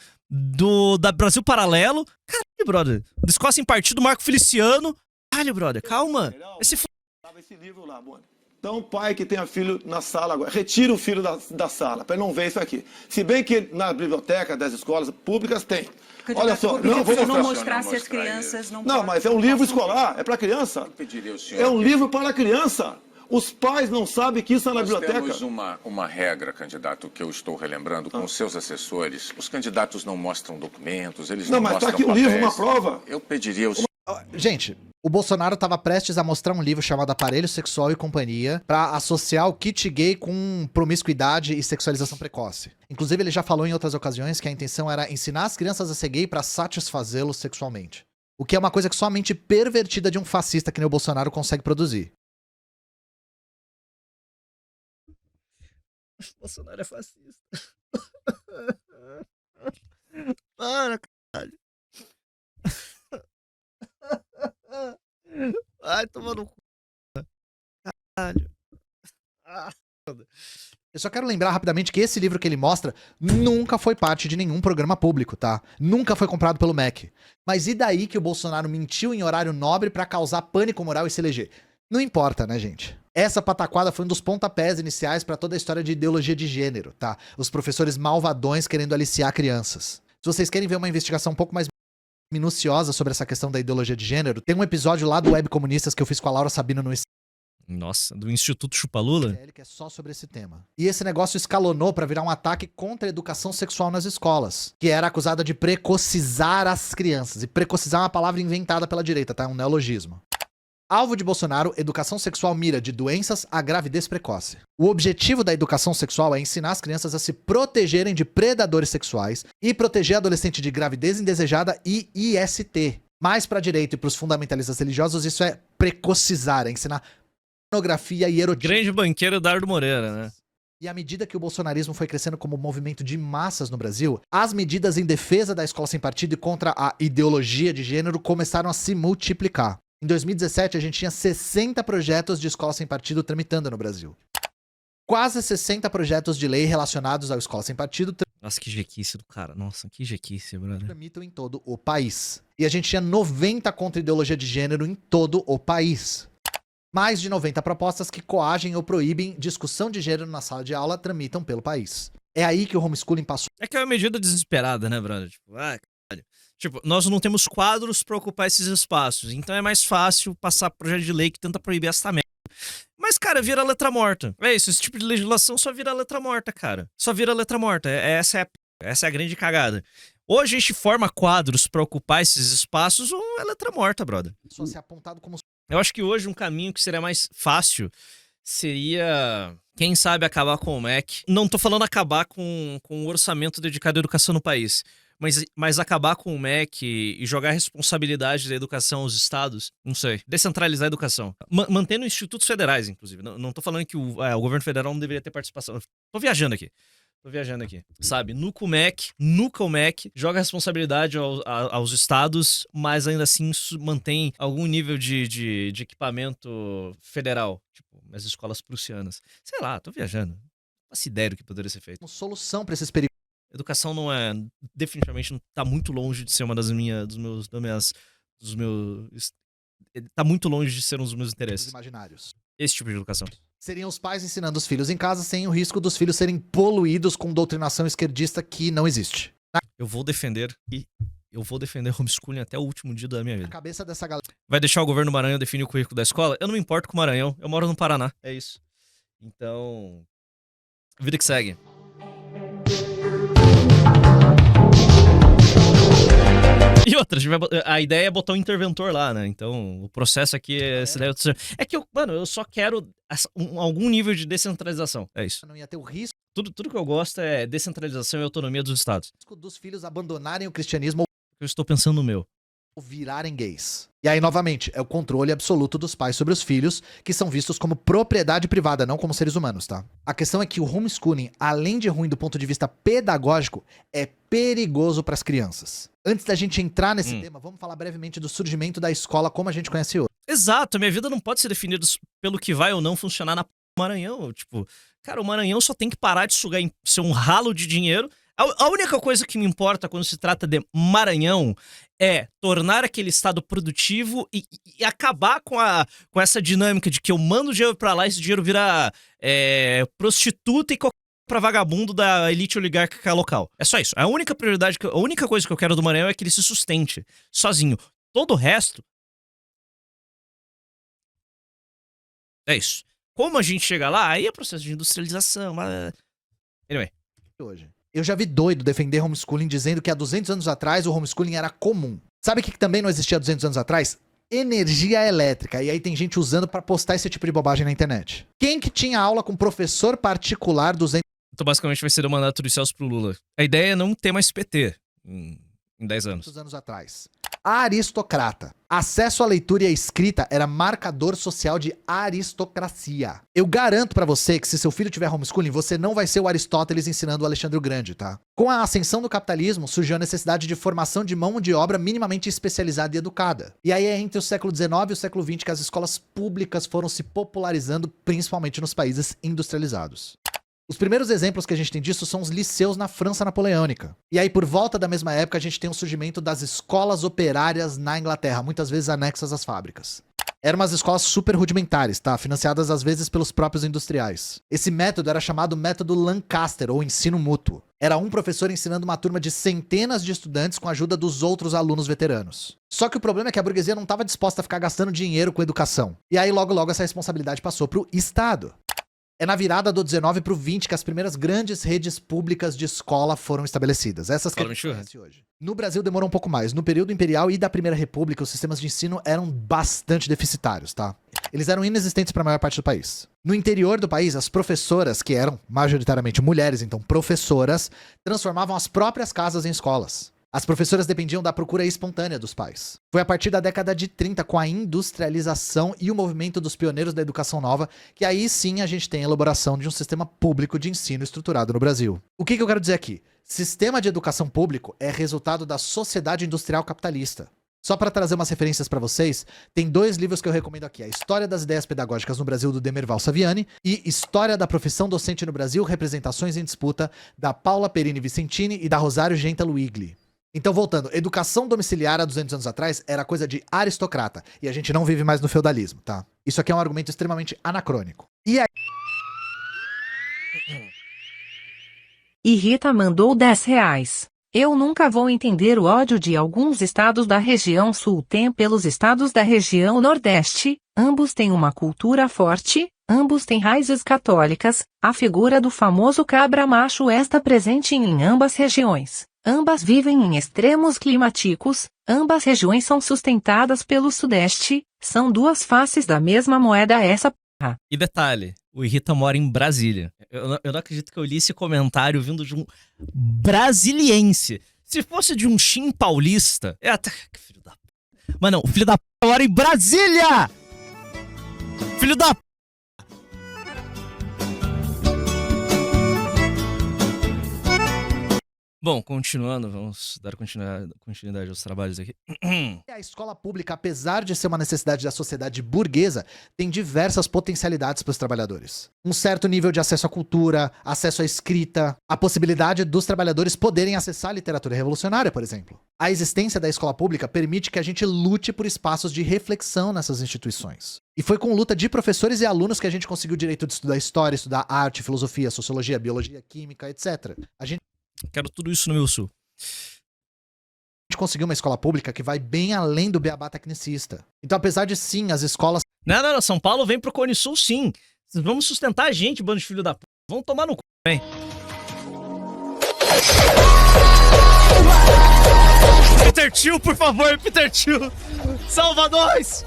da Brasil Paralelo. Caralho, brother. Da Escola Sem Partido, Marco Feliciano. Caralho, brother, calma. Esse livro lá, Boni. Então, pai que tenha filho na sala agora, retira o filho da sala, para ele não ver isso aqui. Se bem que na biblioteca das escolas públicas tem. Olha só, não vou mostrar se as crianças não, mas é um livro escolar, é para criança. É um livro para criança. Os pais não sabem que isso é na biblioteca. Nós temos uma regra, candidato, que eu estou relembrando com seus assessores. Os candidatos não mostram documentos, eles não mostram papéis. Não, mas tá aqui um livro, uma prova. Eu pediria os... Gente, o Bolsonaro estava prestes a mostrar um livro chamado Aparelho Sexual e Companhia para associar o kit gay com promiscuidade e sexualização precoce. Inclusive, ele já falou em outras ocasiões que a intenção era ensinar as crianças a ser gay para satisfazê-los sexualmente. O que é uma coisa que somente pervertida de um fascista que nem o Bolsonaro consegue produzir. Bolsonaro é fascista. Para, caralho. Ai, toma no cu. Caralho. Eu só quero lembrar rapidamente que esse livro que ele mostra nunca foi parte de nenhum programa público, tá? Nunca foi comprado pelo MEC. Mas e daí que o Bolsonaro mentiu em horário nobre pra causar pânico moral e se eleger? Não importa, né, gente? Essa pataquada foi um dos pontapés iniciais pra toda a história de ideologia de gênero, tá? Os professores malvadões querendo aliciar crianças. Se vocês querem ver uma investigação um pouco mais minuciosa sobre essa questão da ideologia de gênero, tem um episódio lá do Web Comunistas que eu fiz com a Laura Sabino no Nossa, do Instituto Chupalula? que é só sobre esse tema. E esse negócio escalonou pra virar um ataque contra a educação sexual nas escolas, que era acusada de precocizar as crianças. E precocizar é uma palavra inventada pela direita, tá? É um neologismo. Alvo de Bolsonaro, educação sexual mira de doenças a gravidez precoce. O objetivo da educação sexual é ensinar as crianças a se protegerem de predadores sexuais e proteger adolescente de gravidez indesejada e IST. Mas pra direita e pros fundamentalistas religiosos, isso é precocizar, é ensinar pornografia e erotismo. Grande banqueiro Dardo Moreira, né? E à medida que o bolsonarismo foi crescendo como movimento de massas no Brasil, as medidas em defesa da escola sem partido e contra a ideologia de gênero começaram a se multiplicar. Em 2017, a gente tinha 60 projetos de escola sem partido tramitando no Brasil. Quase 60 projetos de lei relacionados à escola sem partido Nossa, que jequice do cara. Nossa, que jequice, brother. tramitam em todo o país. E a gente tinha 90 contra ideologia de gênero em todo o país. Mais de 90 propostas que coagem ou proíbem discussão de gênero na sala de aula tramitam pelo país. É aí que o homeschooling passou. É que é uma medida desesperada, né, brother? Tipo, caralho. Tipo, nós não temos quadros pra ocupar esses espaços, então é mais fácil passar projeto de lei que tenta proibir essa merda. Mas, cara, vira letra morta. É isso, esse tipo de legislação só vira letra morta, cara. Só vira letra morta. Essa é a grande cagada. Ou a gente forma quadros pra ocupar esses espaços, ou é letra morta, brother. Só ser apontado como... Eu acho que hoje um caminho que seria mais fácil seria, quem sabe, acabar com o MEC. Não tô falando acabar com o orçamento dedicado à educação no país, mas acabar com o MEC e jogar a responsabilidade da educação aos estados, não sei, descentralizar a educação. Mantendo institutos federais, inclusive. Não tô falando que o governo federal não deveria ter participação. Tô viajando aqui, sabe? Nuca o MEC, joga a responsabilidade aos estados, mas ainda assim mantém algum nível de equipamento federal, tipo, as escolas prussianas. Sei lá, tô viajando. Não faço ideia do que poderia ser feito. Uma solução pra esses perigos. Educação não é, definitivamente não tá muito longe de ser uma tá muito longe de ser um dos meus interesses. Imaginários. Esse tipo de educação. Seriam os pais ensinando os filhos em casa sem o risco dos filhos serem poluídos com doutrinação esquerdista que não existe. Eu vou defender homeschooling até o último dia da minha vida. A cabeça dessa galera... Vai deixar o governo do Maranhão definir o currículo da escola? Eu não me importo com o Maranhão, eu moro no Paraná, é isso. Então, vida que segue. E outra, a ideia é botar um interventor lá, né? Então, o processo aqui é... É que eu só quero algum nível de descentralização. É isso. Não ia ter o risco... Tudo que eu gosto é descentralização e autonomia dos estados. Dos filhos abandonarem o cristianismo... Eu estou pensando no meu. Ou virarem gays. E aí, novamente, é o controle absoluto dos pais sobre os filhos, que são vistos como propriedade privada, não como seres humanos, tá? A questão é que o homeschooling, além de ruim do ponto de vista pedagógico, é perigoso para as crianças. Antes da gente entrar nesse tema, vamos falar brevemente do surgimento da escola como a gente conhece hoje. Exato, a minha vida não pode ser definida pelo que vai ou não funcionar na Maranhão. Tipo, cara, o Maranhão só tem que parar de sugar, ser um ralo de dinheiro. A única coisa que me importa quando se trata de Maranhão é tornar aquele estado produtivo e acabar com essa dinâmica de que eu mando dinheiro pra lá e esse dinheiro vira prostituta e pra vagabundo da elite oligárquica local. É só isso. A única prioridade, a única coisa que eu quero do Maranhão é que ele se sustente sozinho. Todo o resto... É isso. Como a gente chega lá, aí é processo de industrialização. Anyway. Hoje. Eu já vi doido defender homeschooling dizendo que há 200 anos atrás o homeschooling era comum. Sabe o que também não existia há 200 anos atrás? Energia elétrica. E aí tem gente usando pra postar esse tipo de bobagem na internet. Quem que tinha aula com professor particular 200... Então basicamente vai ser o mandato dos céus pro Lula. A ideia é não ter mais PT em 10 anos. 200 anos atrás. aristocrata. Acesso à leitura e à escrita era marcador social de aristocracia. Eu garanto pra você que se seu filho tiver homeschooling, você não vai ser o Aristóteles ensinando o Alexandre o Grande, tá? Com a ascensão do capitalismo, surgiu a necessidade de formação de mão de obra minimamente especializada e educada. E aí é entre o século XIX e o século XX que as escolas públicas foram se popularizando, principalmente nos países industrializados. Os primeiros exemplos que a gente tem disso são os liceus na França napoleônica. E aí, por volta da mesma época, a gente tem o surgimento das escolas operárias na Inglaterra, muitas vezes anexas às fábricas. Eram umas escolas super rudimentares, tá? Financiadas às vezes pelos próprios industriais. Esse método era chamado método Lancaster, ou ensino mútuo. Era um professor ensinando uma turma de centenas de estudantes com a ajuda dos outros alunos veteranos. Só que o problema é que a burguesia não estava disposta a ficar gastando dinheiro com educação. E aí, logo essa responsabilidade passou pro Estado. É na virada do 19 pro 20 que as primeiras grandes redes públicas de escola foram estabelecidas. Essas que a gente conhece hoje. No Brasil demorou um pouco mais. No período imperial e da Primeira República, os sistemas de ensino eram bastante deficitários, tá? Eles eram inexistentes para a maior parte do país. No interior do país, as professoras, que eram majoritariamente mulheres, então professoras, transformavam as próprias casas em escolas. As professoras dependiam da procura espontânea dos pais. Foi a partir da década de 30, com a industrialização e o movimento dos pioneiros da educação nova, que aí sim a gente tem a elaboração de um sistema público de ensino estruturado no Brasil. O que eu quero dizer aqui? Sistema de educação público é resultado da sociedade industrial capitalista. Só para trazer umas referências para vocês, tem 2 livros que eu recomendo aqui. A História das Ideias Pedagógicas no Brasil, do Demerval Saviani, e História da Profissão Docente no Brasil, Representações em Disputa, da Paula Perini Vicentini e da Rosário Genta Luigli. Então, voltando, educação domiciliar há 200 anos atrás era coisa de aristocrata, e a gente não vive mais no feudalismo, tá? Isso aqui é um argumento extremamente anacrônico. E aí... E Rita mandou R$10. Eu nunca vou entender o ódio de alguns estados da região sul têm pelos estados da região nordeste, ambos têm uma cultura forte, ambos têm raízes católicas, a figura do famoso cabra macho está presente em ambas regiões. Ambas vivem em extremos climáticos, ambas regiões são sustentadas pelo Sudeste, são 2 faces da mesma moeda essa porra. E detalhe, o Rita mora em Brasília. Eu não acredito que eu li esse comentário vindo de um brasiliense. Se fosse de um Chim paulista, é até... Que filho da... Mas não, o filho da p... mora em Brasília! Filho da p... Bom, continuando, vamos dar continuidade aos trabalhos aqui. A escola pública, apesar de ser uma necessidade da sociedade burguesa, tem diversas potencialidades para os trabalhadores. Um certo nível de acesso à cultura, acesso à escrita, a possibilidade dos trabalhadores poderem acessar a literatura revolucionária, por exemplo. A existência da escola pública permite que a gente lute por espaços de reflexão nessas instituições. E foi com luta de professores e alunos que a gente conseguiu o direito de estudar história, estudar arte, filosofia, sociologia, biologia, química, etc. Quero tudo isso no meu sul. A gente conseguiu uma escola pública que vai bem além do beabá tecnicista. Então, apesar de sim, as escolas... Não, São Paulo vem pro Cone Sul sim. Vamos sustentar a gente, bando de filho da p... Vamos tomar no c... Vem. Peter Thiel, por favor, Peter Thiel. Salva nós!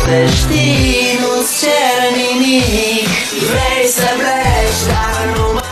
Destino c'era inimigo, dovrei saber estar numa...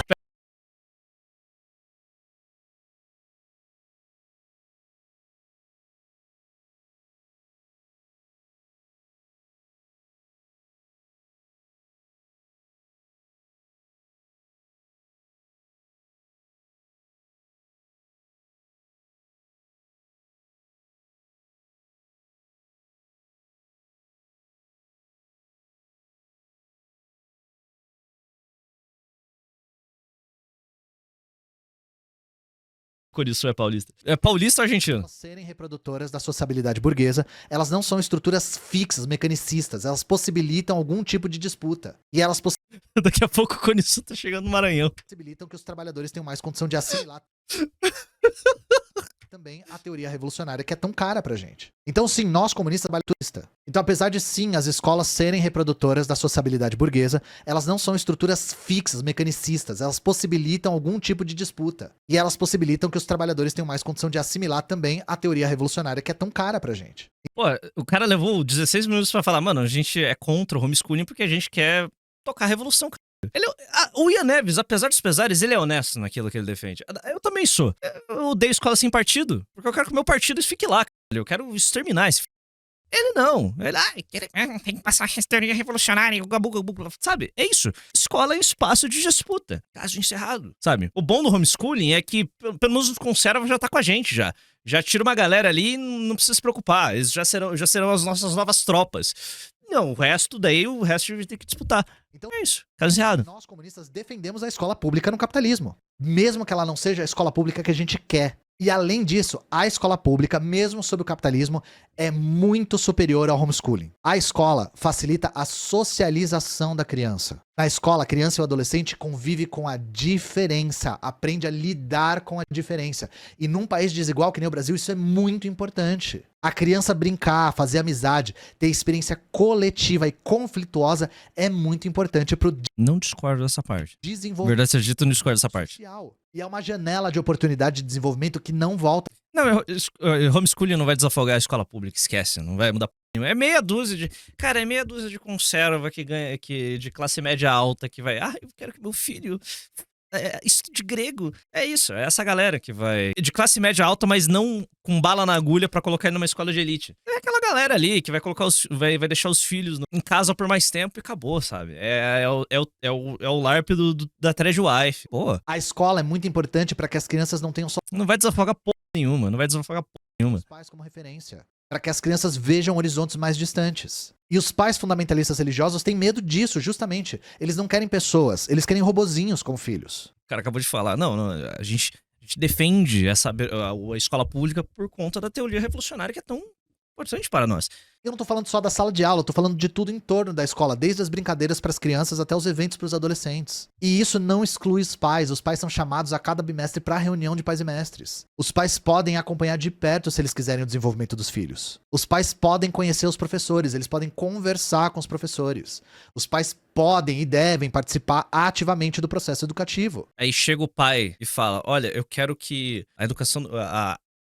Cone Sul é paulista. É paulista ou argentino? Serem reprodutoras da sociabilidade burguesa, elas não são estruturas fixas, mecanicistas, elas possibilitam algum tipo de disputa. E elas Daqui a pouco o Cone Sul tá chegando no Maranhão. Possibilitam que os trabalhadores tenham mais condição de assimilar também a teoria revolucionária que é tão cara pra gente. Então sim, nós comunistas trabalhadores. Então apesar de sim, as escolas serem reprodutoras da sociabilidade burguesa, elas não são estruturas fixas, mecanicistas, elas possibilitam algum tipo de disputa. E elas possibilitam que os trabalhadores tenham mais condição de assimilar também a teoria revolucionária que é tão cara pra gente. Pô, o cara levou 16 minutos pra falar, mano, a gente é contra o homeschooling porque a gente quer tocar a revolução. O Ian Neves, apesar dos pesares, ele é honesto naquilo que ele defende. Eu também sou. Eu odeio escola sem partido, porque eu quero que o meu partido fique lá, cara. Eu quero exterminar esse Ele não. Ele, tem que passar a teoria revolucionária, sabe? É isso. Escola é espaço de disputa. Caso encerrado, sabe? O bom do homeschooling é que, pelo menos os conserva já tá com a gente já. Já tira uma galera ali e não precisa se preocupar. Eles já serão as nossas novas tropas. Não, o resto vai ter que disputar. Então é isso. Caso encerrado. Nós, comunistas, defendemos a escola pública no capitalismo. Mesmo que ela não seja a escola pública que a gente quer. E além disso, a escola pública, mesmo sob o capitalismo, é muito superior ao homeschooling. A escola facilita a socialização da criança. Na escola, a criança e o adolescente convive com a diferença, aprende a lidar com a diferença. E num país desigual que nem o Brasil, isso é muito importante. A criança brincar, fazer amizade, ter experiência coletiva e conflituosa é muito importante pro Não discordo dessa parte. desenvolvimento Verdade seja dita, eu não discordo dessa parte. social. E é uma janela de oportunidade de desenvolvimento que não volta. Não, homeschooling não vai desafogar a escola pública, esquece, não vai mudar nenhuma. É meia dúzia de... Cara, é meia dúzia de conserva que ganha, de classe média alta, que vai... eu quero que meu filho estude grego. É isso, é essa galera que vai... De classe média alta, mas não com bala na agulha pra colocar ele numa escola de elite. É aquela galera ali que vai colocar vai deixar os filhos em casa por mais tempo e acabou, sabe? É o LARP da Treasure Wife. Pô. A escola é muito importante para que as crianças não tenham só Não vai desafogar porra nenhuma, os pais como referência, para que as crianças vejam horizontes mais distantes. E os pais fundamentalistas religiosos têm medo disso, justamente. Eles não querem pessoas, eles querem robozinhos como filhos. O cara acabou de falar, não, a gente defende a escola pública por conta da teoria revolucionária que é tão importante para nós. Eu não tô falando só da sala de aula, eu tô falando de tudo em torno da escola, desde as brincadeiras para as crianças até os eventos para os adolescentes. E isso não exclui os pais são chamados a cada bimestre para reunião de pais e mestres. Os pais podem acompanhar de perto se eles quiserem o desenvolvimento dos filhos. Os pais podem conhecer os professores, eles podem conversar com os professores. Os pais podem e devem participar ativamente do processo educativo. Aí chega o pai e fala, olha, eu quero que a educação...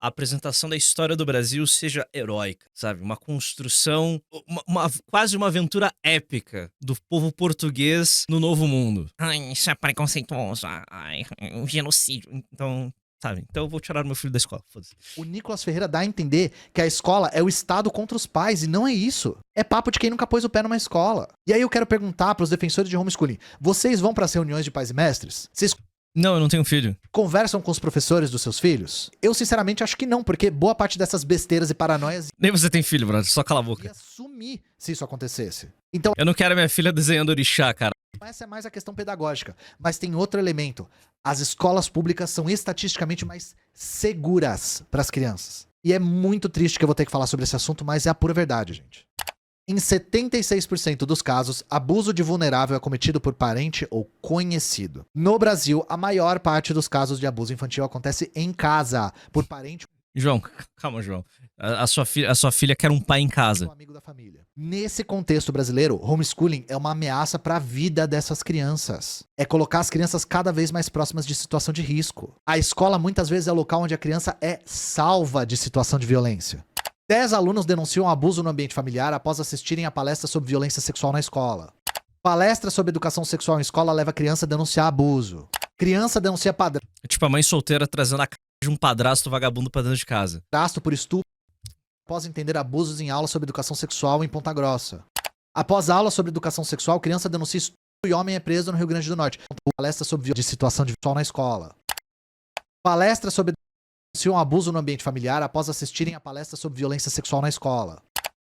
A apresentação da história do Brasil seja heróica, sabe? Uma construção, quase uma aventura épica do povo português no novo mundo. Isso é preconceituoso, um genocídio. Então, sabe? Então eu vou tirar meu filho da escola, foda-se. O Nicolas Ferreira dá a entender que a escola é o Estado contra os pais, e não é isso. É papo de quem nunca pôs o pé numa escola. E aí eu quero perguntar pros defensores de homeschooling, vocês vão pras reuniões de pais e mestres? Vocês Não, eu não tenho filho. conversam com os professores dos seus filhos? Eu sinceramente acho que não, porque boa parte dessas besteiras e paranoias Nem você tem filho, brother, só cala a boca. ia sumir se isso acontecesse. Então, Eu não quero a minha filha desenhando orixá, cara. essa é mais a questão pedagógica. Mas tem outro elemento. As escolas públicas são estatisticamente mais seguras para as crianças. E é muito triste que eu vou ter que falar sobre esse assunto, mas é a pura verdade, gente. Em 76% dos casos, abuso de vulnerável é cometido por parente ou conhecido. No Brasil, a maior parte dos casos de abuso infantil acontece em casa, por parente João, calma, João. A sua filha quer um pai em casa. ou amigo da família. Nesse contexto brasileiro, homeschooling é uma ameaça para a vida dessas crianças. É colocar as crianças cada vez mais próximas de situação de risco. A escola muitas vezes é o local onde a criança é salva de situação de violência. 10 alunos denunciam abuso no ambiente familiar após assistirem a palestra sobre violência sexual na escola. Palestra sobre educação sexual em escola leva a criança a denunciar abuso. Criança denuncia padrasto É tipo a mãe solteira trazendo a cara de um padrasto vagabundo pra dentro de casa. por estupro após entender abusos em aula sobre educação sexual em Ponta Grossa. Após aula sobre educação sexual, criança denuncia estupro e homem é preso no Rio Grande do Norte. Palestra sobre de situação de sexual na escola. Palestra sobre denunciam abuso no ambiente familiar após assistirem a palestra sobre violência sexual na escola.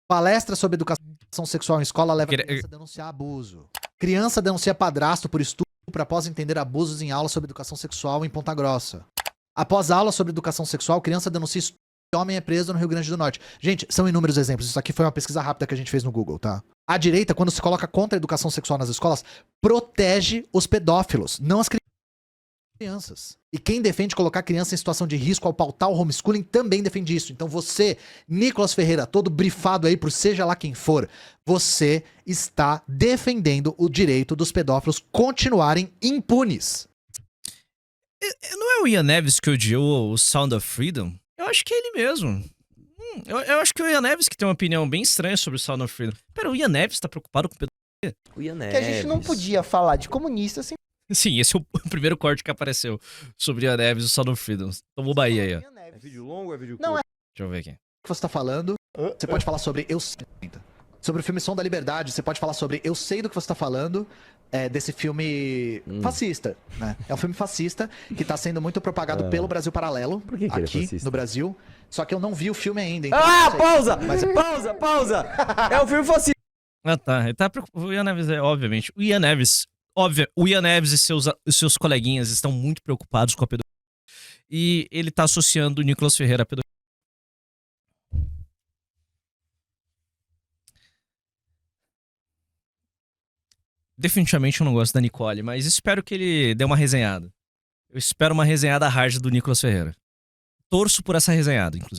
Palestra sobre educação sexual em escola leva a criança a denunciar abuso. Criança denuncia padrasto por estupro após entender abusos em aula sobre educação sexual em Ponta Grossa. Após aula sobre educação sexual, criança denuncia estupro e homem é preso no Rio Grande do Norte. Gente, são inúmeros exemplos. Isso aqui foi uma pesquisa rápida que a gente fez no Google, tá? A direita, quando se coloca contra a educação sexual nas escolas, protege os pedófilos, não as crianças. E quem defende colocar criança em situação de risco ao pautar o homeschooling também defende isso. Então você, Nicolas Ferreira, todo brifado aí por seja lá quem for, você está defendendo o direito dos pedófilos continuarem impunes. Não é o Ian Neves que odiou o Sound of Freedom? Eu acho que é ele mesmo. Eu acho que é o Ian Neves que tem uma opinião bem estranha sobre o Sound of Freedom. Pera, o Ian Neves tá preocupado com O Ian Que a gente não podia falar de comunista sem... Sim, esse é o primeiro corte que apareceu sobre Ian Neves e o Son of Freedom. Tomou Bahia aí, ó. É vídeo longo ou é vídeo curto? Não é. Deixa eu ver aqui. que você tá falando, você pode falar sobre sobre o filme Som da Liberdade, você pode falar sobre eu sei do que você tá falando, desse filme fascista, né? É um filme fascista que tá sendo muito propagado pelo Brasil Paralelo, aqui no Brasil. Só que eu não vi o filme ainda. Então pausa! Pausa! É um filme fascista. Ah, tá. Ele tá preocupado. O Ian Neves obviamente. O Ian Neves e seus coleguinhas estão muito preocupados com a pedofilia. E ele tá associando o Nicolas Ferreira à pedofilia. Definitivamente eu não gosto da Nicole, mas espero que ele dê uma resenhada. Eu espero uma resenhada hard do Nicolas Ferreira. Torço por essa resenhada, inclusive.